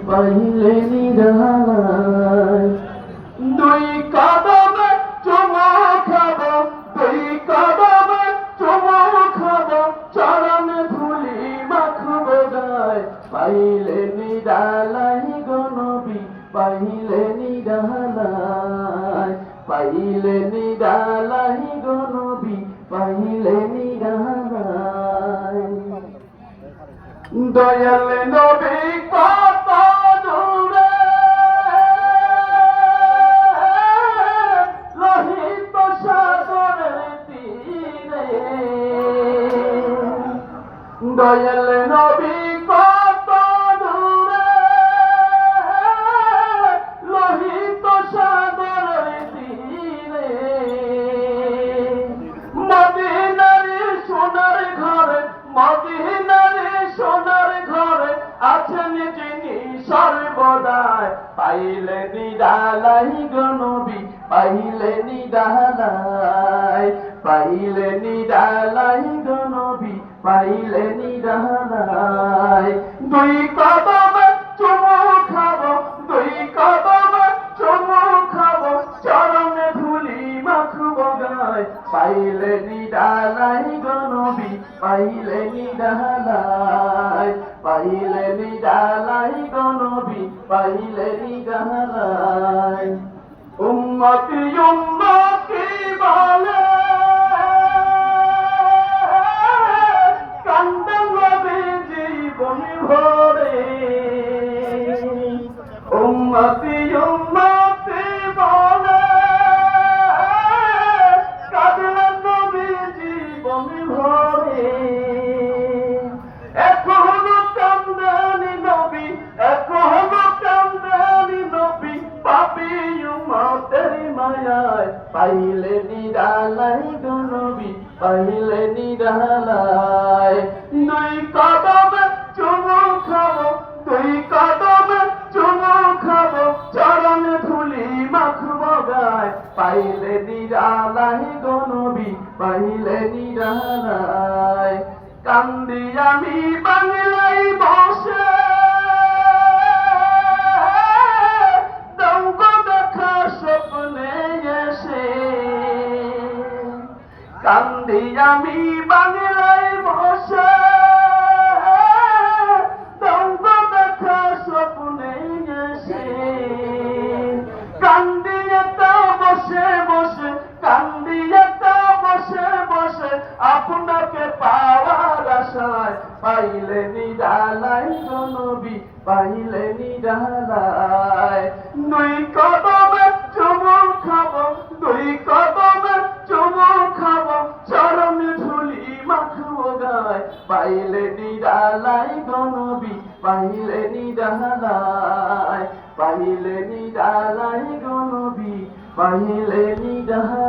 পাইলে নিরালায় দুই কদমে চুমো খাবো, দুই কদমে চুমো খাবো, চরণ ধুলি মাখবো গায়। পাইলে নিরালায় গো নবী, পাইলে নিরালায়, পাইলে নিরালায় গো নবী, পাইলে নিরালায়। দয়াল নবী কত দূরে, লোহিত সাগরের তীরে। দয়াল নবী কত দূরে, লোহিত সাগরের তীরে। মদিনার সোনার ঘরে, মদিনার সোনার ঘরে আছেন যিনি সর্বদাই। পাইলে নিরালাই গো নবী, পাইলে নিরালাই, পাইলে নিরালাই গো নবী, পাইলে নিরালাই। দুই কদমে চুমো খাবো, দুই কদমে চুমো খাবো, চরণে ধুলি মাখবো গায়। পাইলে নিরালাই গো নবী, পাইলে নিরালাই, পাইলে নিরালাই গো নবী, পাইলে নিরালাই। উম্মতি উম্মতি বলে কান্দেন নবী জীবন ভরে। উম্মতি উম্মতি বলে কাঁদেন নবী জীবন ভরে। এখনো কান্দেনি নবী, এখনো কান্দেনি নবী, পাপী উম্মতের মায়ায়। পাইলে নিরালাই গো নবী, পাইলে নিরালাই। দুই কদমে চুমো খাবো, দুই কদমে চুমো খাবো, চরণে ধুলি মাখবো গায়। পাইলে নিরালাই গো নবী, পাইলে নিরালাই। কান্দি আমি বাংলায় বসে, দৌগ দেখা স্বপ্নে এসে। কান্দি আমি বাংলায় বসে, দৌগ দেখা স্বপ্নে এসে। কান্দি একটা বসে বসে, কান্দি একটা বসে বসে, আপনাকে পাওয়ার আশায়। পাইলে নিরালাই গো নবী, পাইলে নিরালাই। দুই কদমে চুমো খাবো, দুই কদমে চুমো খাবো, চরণে ধুলি মাখবো গায়। পাইলে নিরালাই গো নবী, পাইলে নিরালাই, পাইলে নিরালাই গো নবী, পাইলে নিরালাই।